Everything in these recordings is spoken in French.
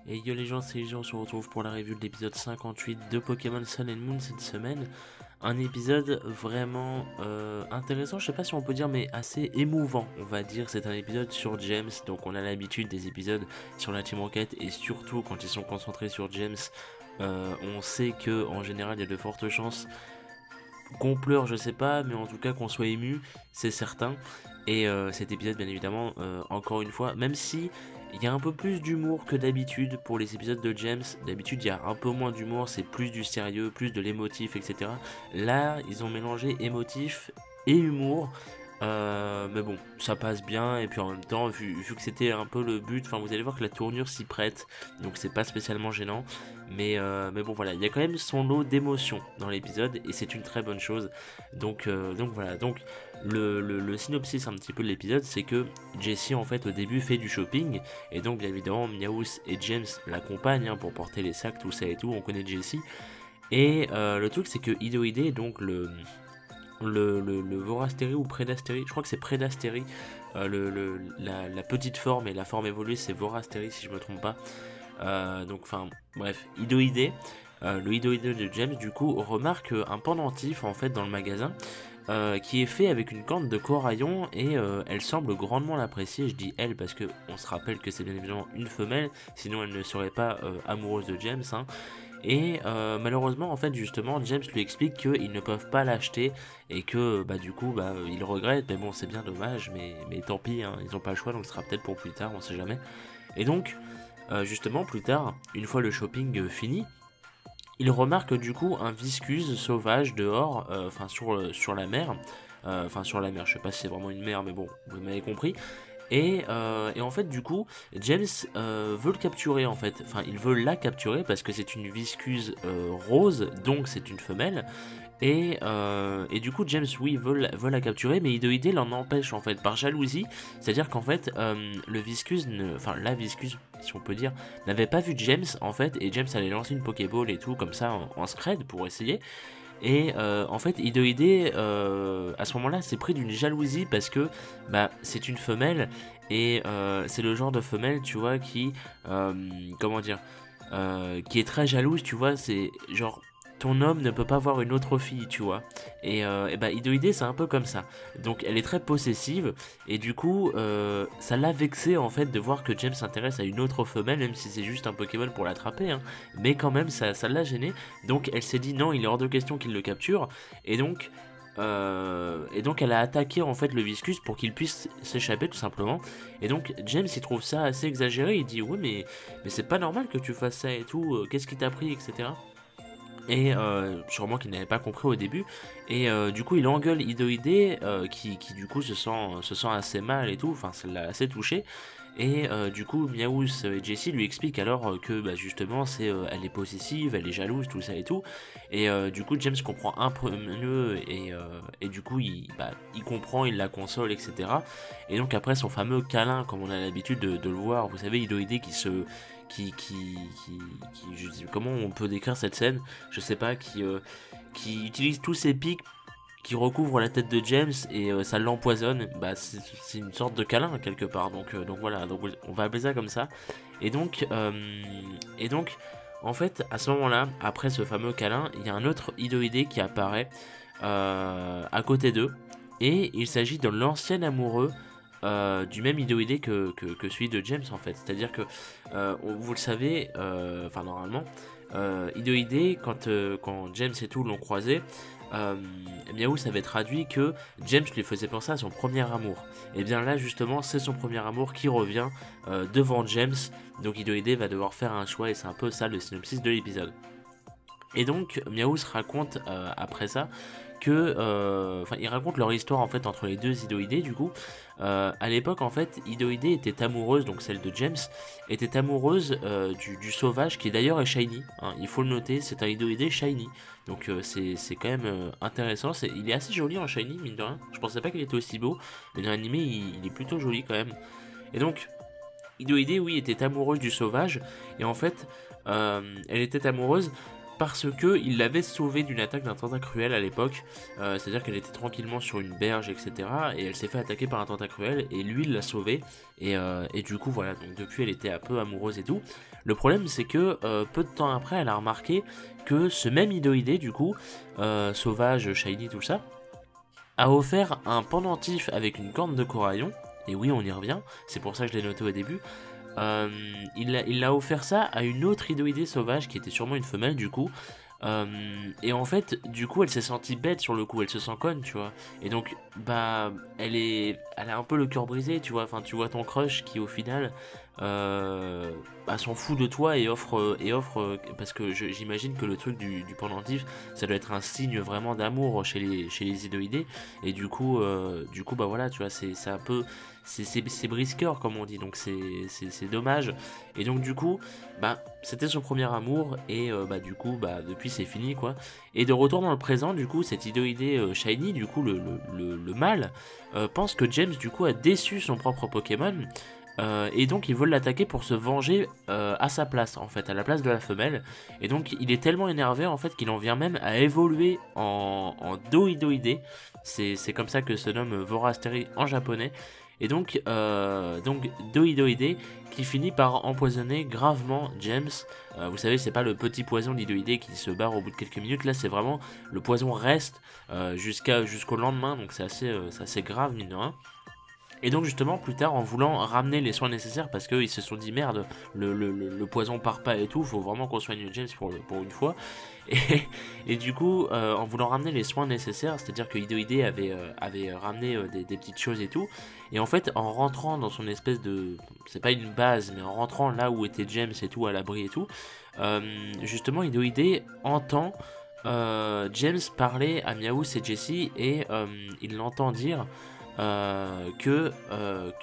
Et yo les gens, c'est les gens, on se retrouve pour la review de l'épisode 58 de Pokémon Sun and Moon cette semaine. Un épisode vraiment intéressant, je sais pas si on peut dire, mais assez émouvant, on va dire. C'est un épisode sur James, donc on a l'habitude des épisodes sur la Team Rocket, et surtout quand ils sont concentrés sur James, on sait que en général il y a de fortes chances qu'on pleure, je sais pas, mais en tout cas qu'on soit ému, c'est certain. Et cet épisode, bien évidemment, encore une fois, même si il y a un peu plus d'humour que d'habitude pour les épisodes de James. D'habitude, il y a un peu moins d'humour, c'est plus du sérieux, plus de l'émotif, etc. Là, ils ont mélangé émotif et humour. Mais bon, ça passe bien, et puis en même temps, vu que c'était un peu le but, enfin vous allez voir que la tournure s'y prête, donc c'est pas spécialement gênant, mais bon voilà, il y a quand même son lot d'émotions dans l'épisode, et c'est une très bonne chose, donc voilà, donc le synopsis un petit peu de l'épisode, c'est que Jessie en fait au début fait du shopping, et donc bien évidemment Meowth et James l'accompagnent hein, pour porter les sacs, tout ça et tout, on connaît Jessie, et le truc c'est que Idoide, donc le Vorastéry ou Prédastéry, je crois que c'est Prédastéry, la petite forme, et la forme évoluée c'est Vorastéry si je me trompe pas. Donc enfin bref, Idoide, le Idoide de James du coup remarque un pendentif en fait dans le magasin, qui est fait avec une corne de corail, et elle semble grandement l'apprécier. Je dis elle parce que on se rappelle que c'est bien évidemment une femelle, sinon elle ne serait pas amoureuse de James, hein. Et malheureusement, en fait, justement, James lui explique qu'ils ne peuvent pas l'acheter, et que bah, du coup, bah, il regrette. Mais bon, c'est bien dommage, mais tant pis, hein, ils n'ont pas le choix, donc ce sera peut-être pour plus tard, on sait jamais. Et donc, justement, plus tard, une fois le shopping fini, il remarque du coup un viscuse sauvage dehors, enfin sur la mer. Enfin, sur la mer, je sais pas si c'est vraiment une mer, mais bon, vous m'avez compris. Et en fait, du coup, James veut le capturer en fait. Enfin, il veut la capturer parce que c'est une viscuse rose, donc c'est une femelle. Et du coup, James, oui, veut la capturer, mais Idoide l'en empêche en fait par jalousie. C'est-à-dire qu'en fait, le viscuse, enfin la viscuse, si on peut dire, n'avait pas vu James en fait, et James allait lancer une Pokéball et tout comme ça en scred pour essayer. Et en fait, Idoide, à ce moment-là, s'est pris d'une jalousie parce que bah, c'est une femelle, et c'est le genre de femelle, tu vois, comment dire, qui est très jalouse, tu vois, c'est genre ton homme ne peut pas voir une autre fille, tu vois. Et bah Idoide c'est un peu comme ça. Donc elle est très possessive, et du coup ça l'a vexé en fait de voir que James s'intéresse à une autre femelle, même si c'est juste un Pokémon pour l'attraper, hein. Mais quand même ça l'a gêné. Donc elle s'est dit non, il est hors de question qu'il le capture, et donc elle a attaqué en fait le Viscus pour qu'il puisse s'échapper tout simplement. Et donc James il trouve ça assez exagéré, il dit ouais mais c'est pas normal que tu fasses ça et tout, qu'est-ce qui t'a pris, etc. Et sûrement qu'il n'avait pas compris au début. Et du coup il engueule Idoide, qui du coup se sent assez mal et tout, enfin ça l'a assez touché. Et du coup Miaous et Jessie lui expliquent alors que bah, justement elle est possessive, elle est jalouse, tout ça et tout. Et du coup James comprend un peu mieux, et du coup il comprend, il la console, etc. Et donc après son fameux câlin, comme on a l'habitude de le voir, vous savez, Idoide qui se comment on peut décrire cette scène, je sais pas, qui utilise tous ses pics qui recouvrent la tête de James, et ça l'empoisonne. Bah c'est une sorte de câlin quelque part, donc voilà, donc on va appeler ça comme ça. Et donc en fait à ce moment-là, après ce fameux câlin, il y a un autre Idoide qui apparaît à côté d'eux, et il s'agit de l'ancien amoureux du même Idoide que celui de James en fait. C'est-à-dire que, vous le savez, enfin normalement, Idoide, quand James et tout l'ont croisé, Miaous avait traduit que James lui faisait penser à son premier amour. Et bien là justement c'est son premier amour qui revient devant James, donc Idoide va devoir faire un choix, et c'est un peu ça le synopsis de l'épisode. Et donc Miaous raconte après ça que, enfin il raconte leur histoire en fait entre les deux Idoïdés du coup. À l'époque en fait Idoïdé était amoureuse, donc celle de James, était amoureuse du sauvage, qui d'ailleurs est shiny, hein, il faut le noter, c'est un Idoïdé shiny. Donc c'est quand même intéressant, il est assez joli en shiny mine de rien, je pensais pas qu'il était aussi beau, mais dans l'animé il est plutôt joli quand même. Et donc Idoïdé oui était amoureuse du sauvage, et en fait elle était amoureuse parce que il l'avait sauvée d'une attaque d'un tentacruel à l'époque, c'est-à-dire qu'elle était tranquillement sur une berge, etc. Et elle s'est fait attaquer par un tentacruel, et lui il l'a sauvée, et du coup voilà, donc depuis elle était un peu amoureuse et tout. Le problème c'est que peu de temps après elle a remarqué que ce même Idoïdé du coup, sauvage, shiny, tout ça, a offert un pendentif avec une corne de coraillon, et oui on y revient, c'est pour ça que je l'ai noté au début. Il a offert ça à une autre Idoïdé sauvage qui était sûrement une femelle du coup. Et en fait, du coup, elle s'est sentie bête sur le coup, elle se sent conne, tu vois. Et donc, bah, elle a un peu le cœur brisé, tu vois. Enfin, tu vois ton crush qui, au final, bah, s'en fout de toi parce que j'imagine que le truc du pendentif, ça doit être un signe vraiment d'amour chez les Idoïdés. Et du coup, bah voilà, tu vois, c'est un peu, c'est brise-cœur comme on dit, donc c'est dommage. Et donc du coup, bah c'était son premier amour et bah du coup, bah depuis c'est fini quoi. Et de retour dans le présent, du coup, cette Idoïdé Shiny, du coup le mâle, pense que James du coup a déçu son propre Pokémon. Et donc ils veulent l'attaquer pour se venger à sa place en fait, à la place de la femelle. Et donc il est tellement énervé en fait qu'il en vient même à évoluer en Doidoidé. C'est comme ça que se nomme Vorasteri en japonais. Et donc Doidoidé qui finit par empoisonner gravement James. Vous savez, c'est pas le petit poison d'Idoïdé qui se barre au bout de quelques minutes. Là, c'est vraiment le poison reste jusqu'au lendemain. Donc c'est assez grave mine de rien. Et donc justement plus tard en voulant ramener les soins nécessaires parce qu'ils se sont dit merde le poison part pas et tout, faut vraiment qu'on soigne James pour une fois. Et, et du coup en voulant ramener les soins nécessaires, c'est à dire que Idoïdé avait ramené des petites choses et tout. Et en fait en rentrant dans son espèce de, c'est pas une base mais en rentrant là où était James et tout à l'abri et tout, justement Idoïdé entend James parler à Meowth et Jessie et il l'entend dire que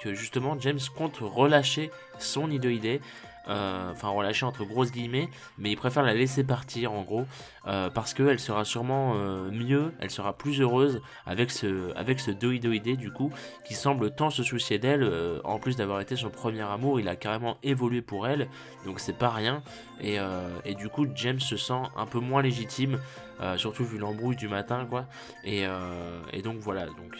justement James compte relâcher son Idoïdé, enfin relâcher entre grosses guillemets, mais il préfère la laisser partir en gros, parce qu'elle sera sûrement mieux, elle sera plus heureuse avec ce Doidoïdé du coup, qui semble tant se soucier d'elle, en plus d'avoir été son premier amour, il a carrément évolué pour elle, donc c'est pas rien, et du coup James se sent un peu moins légitime, surtout vu l'embrouille du matin quoi, et donc voilà, donc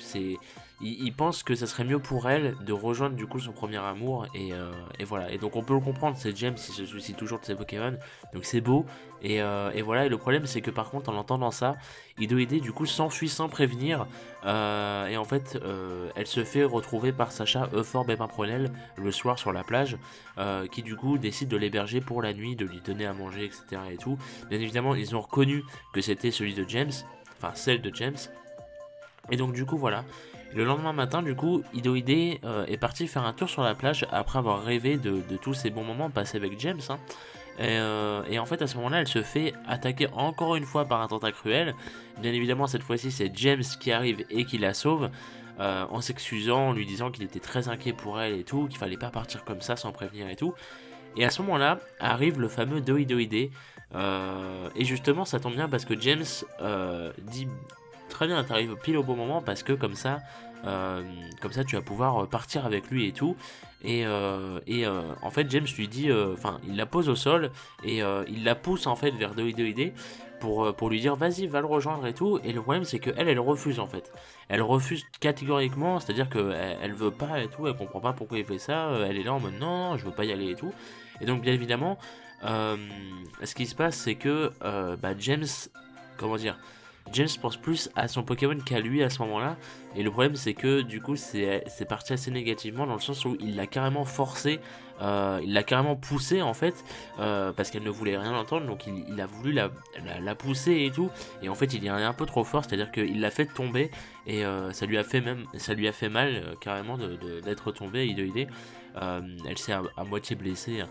il pense que ça serait mieux pour elle de rejoindre du coup son premier amour et voilà, et donc on peut le comprendre, c'est James, il se soucie toujours de ses Pokémon, donc c'est beau, et voilà, et le problème c'est que par contre en entendant ça, Idoïdé du coup s'enfuit sans prévenir, et en fait elle se fait retrouver par Sacha Euphorbe et Pimpronel le soir sur la plage, qui du coup décide de l'héberger pour la nuit, de lui donner à manger etc et tout. Bien évidemment ils ont reconnu que c'était celui de James, enfin celle de James, et donc du coup voilà. Le lendemain matin, du coup, Idoïdé est parti faire un tour sur la plage après avoir rêvé de tous ces bons moments passés avec James. Hein. Et en fait, à ce moment-là, elle se fait attaquer encore une fois par un tentacruel. Bien évidemment, cette fois-ci, c'est James qui arrive et qui la sauve, en s'excusant, en lui disant qu'il était très inquiet pour elle et tout, qu'il fallait pas partir comme ça sans prévenir et tout. Et à ce moment-là, arrive le fameux Doidoïdé. Et justement, ça tombe bien parce que James dit très bien, t'arrives pile au bon moment parce que comme ça tu vas pouvoir partir avec lui et tout. En fait James lui dit, enfin il la pose au sol et il la pousse en fait vers Doidoïdé pour lui dire vas-y va le rejoindre et tout. Et le problème c'est que elle refuse en fait. Elle refuse catégoriquement, c'est à dire que elle veut pas et tout, elle comprend pas pourquoi il fait ça, elle est là en mode non je veux pas y aller et tout. Et donc bien évidemment ce qui se passe c'est que James, comment dire, James pense plus à son Pokémon qu'à lui à ce moment-là, et le problème c'est que du coup c'est parti assez négativement dans le sens où il l'a carrément forcé, il l'a carrément poussé en fait, parce qu'elle ne voulait rien entendre, donc il a voulu la pousser et tout, et en fait il y est allé un peu trop fort, c'est-à-dire qu'il l'a fait tomber, et ça lui a fait mal carrément d'être tombée, Idoïdé. Elle s'est à moitié blessée, hein.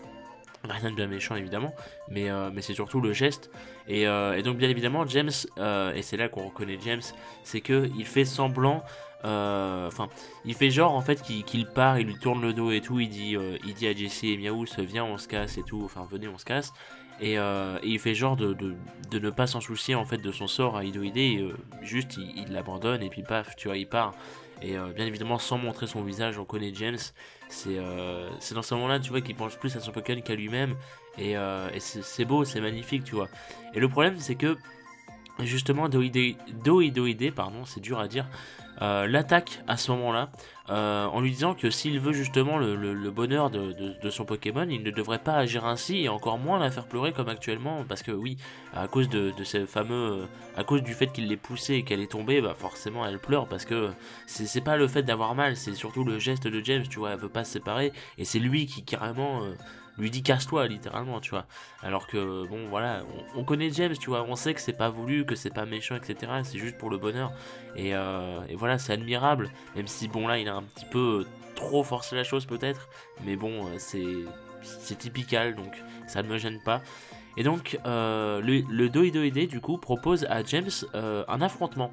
Rien de bien méchant évidemment, mais c'est surtout le geste. Et donc bien évidemment James, et c'est là qu'on reconnaît James, c'est que il fait semblant, enfin il fait genre en fait qu'il part, il lui tourne le dos et tout, il dit à Jessie et Meowth viens on se casse et tout, enfin venez on se casse. Et il fait genre de ne pas s'en soucier en fait de son sort à Idoïdé, juste il l'abandonne et puis paf tu vois il part. Et bien évidemment sans montrer son visage on connaît James, C'est dans ce moment-là, tu vois, qu'il pense plus à son Pokémon qu'à lui-même. Et c'est beau, c'est magnifique, tu vois. Et le problème, c'est que justement Doidoide, pardon, c'est dur à dire, l'attaque à ce moment-là, en lui disant que s'il veut justement le bonheur de son Pokémon, il ne devrait pas agir ainsi et encore moins la faire pleurer comme actuellement, parce que oui, à cause de ces fameux, à cause du fait qu'il l'ait poussée et qu'elle est tombée, bah forcément elle pleure, parce que c'est pas le fait d'avoir mal, c'est surtout le geste de James, tu vois, elle veut pas se séparer et c'est lui qui carrément lui dit casse-toi littéralement, tu vois. Alors que bon voilà, on connaît James, tu vois, on sait que c'est pas voulu, que c'est pas méchant, etc. C'est juste pour le bonheur. Et voilà, c'est admirable, même si bon là il a un petit peu trop forcé la chose peut-être, mais bon c'est typical, donc ça ne me gêne pas. Et donc le Doidoide du coup propose à James un affrontement.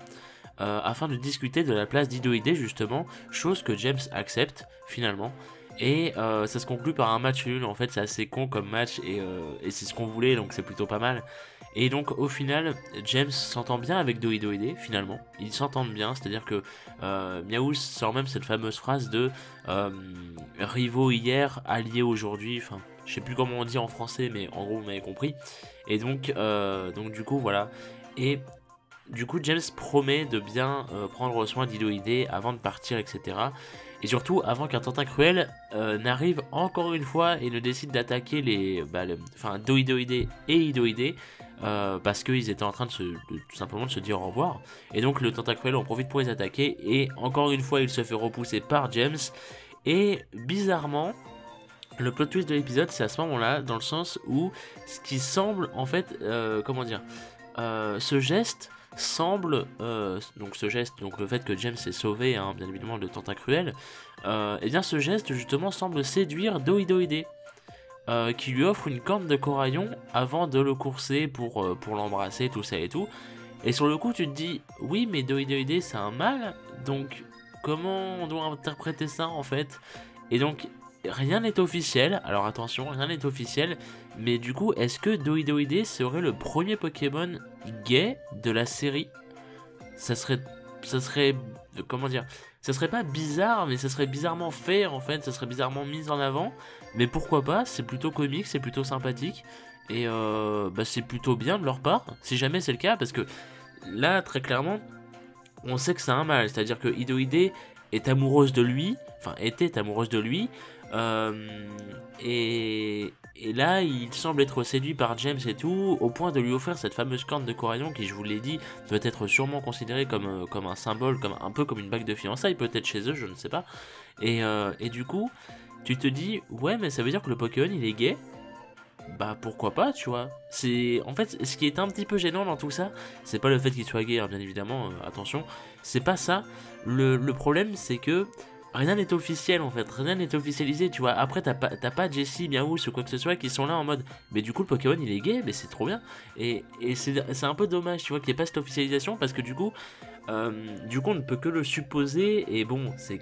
Afin de discuter de la place d'Idoide justement, chose que James accepte finalement. Et ça se conclut par un match nul. En fait, c'est assez con comme match et c'est ce qu'on voulait, donc c'est plutôt pas mal. Et donc au final, James s'entend bien avec Doidoide finalement. Ils s'entendent bien, c'est-à-dire que Meowth sort même cette fameuse phrase de rivaux hier, alliés aujourd'hui. Enfin, je sais plus comment on dit en français, mais en gros vous m'avez compris. Et donc du coup voilà. Et du coup, James promet de bien prendre soin d'Idoide avant de partir, etc. Et surtout, avant qu'un Tentacruel n'arrive encore une fois et ne décide d'attaquer Doidoide et Idoide, parce qu'ils étaient en train tout simplement de se dire au revoir. Et donc, le Tentacruel en profite pour les attaquer, et encore une fois, il se fait repousser par James. Et bizarrement, le plot twist de l'épisode, c'est à ce moment-là, dans le sens où ce qui semble, en fait, comment dire, ce geste semble, donc le fait que James est sauvé, hein, bien évidemment, de Tentacruel, et bien ce geste justement semble séduire Doidoide, qui lui offre une corne de coraillon avant de le courser pour l'embrasser, tout ça et tout. Et sur le coup, tu te dis, oui, mais Doidoide c'est un mâle, donc comment on doit interpréter ça en fait? Et donc, rien n'est officiel, alors attention, rien n'est officiel, mais du coup, est-ce que Doidoide serait le premier Pokémon gay de la série? Ça serait. Ça serait. Comment dire? Ça serait pas bizarre, mais ça serait bizarrement fait en fait, ça serait bizarrement mis en avant. Mais pourquoi pas? C'est plutôt comique, c'est plutôt sympathique. Et c'est plutôt bien de leur part, si jamais c'est le cas, parce que là, très clairement, on sait que c'est un mâle, c'est-à-dire que Idoide est amoureuse de lui, enfin était amoureuse de lui, euh, et là il semble être séduit par James et tout, au point de lui offrir cette fameuse corne de coraillon qui, je vous l'ai dit, doit être sûrement considérée comme un symbole, un peu comme une bague de fiançailles, peut-être chez eux, je ne sais pas. Et du coup, tu te dis, ouais, mais ça veut dire que le Pokémon il est gay? Bah pourquoi pas, tu vois. C'est en fait ce qui est un petit peu gênant dans tout ça, c'est pas le fait qu'il soit gay, hein, bien évidemment, attention, c'est pas ça. Le problème c'est que rien n'est officiel en fait, rien n'est officialisé, tu vois. Après t'as pas Jessie, Meowth ou quoi que ce soit qui sont là en mode mais du coup le Pokémon il est gay, mais c'est trop bien. Et c'est un peu dommage, tu vois, qu'il n'y ait pas cette officialisation parce que du coup on ne peut que le supposer, et bon c'est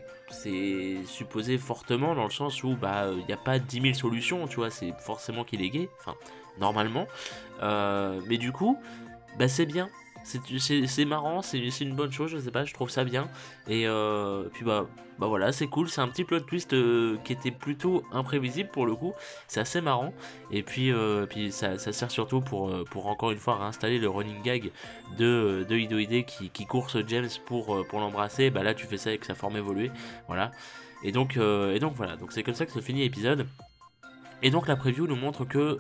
supposé fortement dans le sens où bah il n'y a pas 10 000 solutions, tu vois, c'est forcément qu'il est gay, enfin normalement. Mais du coup bah c'est bien, c'est marrant, c'est une bonne chose, je sais pas, je trouve ça bien. Et puis bah voilà, c'est cool, c'est un petit plot twist qui était plutôt imprévisible pour le coup, c'est assez marrant. Et puis ça sert surtout pour encore une fois réinstaller le running gag de Idoide qui course James pour l'embrasser. Bah là tu fais ça avec sa forme évoluée, voilà. Et donc voilà, donc c'est comme ça que se finit l'épisode. Et donc la preview nous montre que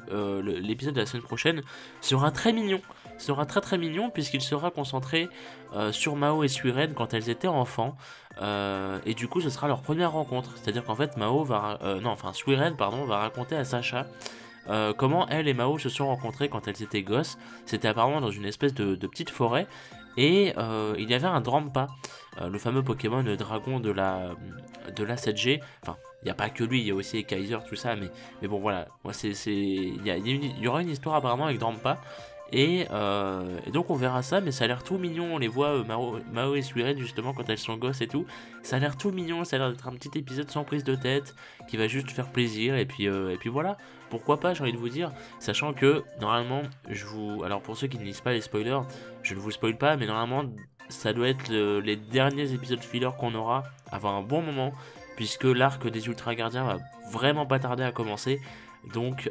l'épisode de la semaine prochaine sera très mignon, sera très très mignon puisqu'il sera concentré sur Mao et Suirene quand elles étaient enfants. Et du coup ce sera leur première rencontre, c'est-à-dire qu'en fait Suirene pardon va raconter à Sacha comment elle et Mao se sont rencontrées quand elles étaient gosses. C'était apparemment dans une espèce de petite forêt. Et il y avait un Drampa, le fameux Pokémon dragon de la 7G. Enfin, il n'y a pas que lui, il y a aussi Kaiser, tout ça. Mais bon, voilà. Il y aura une histoire apparemment avec Drampa. Et donc on verra ça, mais ça a l'air tout mignon. On les voit, Mao et Suirene, justement, quand elles sont gosses et tout. Ça a l'air tout mignon, ça a l'air d'être un petit épisode sans prise de tête, qui va juste faire plaisir. Et puis voilà, pourquoi pas, j'ai envie de vous dire. Sachant que, normalement, alors pour ceux qui ne lisent pas les spoilers, je ne vous spoil pas, mais normalement, ça doit être les derniers épisodes filler qu'on aura avant un bon moment. puisque l'arc des Ultra Gardiens va vraiment pas tarder à commencer. Donc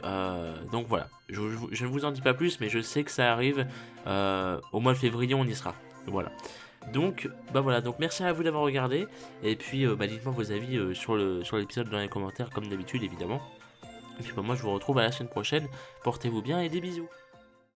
voilà, je ne vous en dis pas plus, mais je sais que ça arrive. Au mois de février, on y sera. Voilà. Donc, bah voilà, donc merci à vous d'avoir regardé. Et puis, dites-moi vos avis sur l'épisode dans les commentaires, comme d'habitude, évidemment. Et puis, moi, je vous retrouve à la semaine prochaine. Portez-vous bien et des bisous.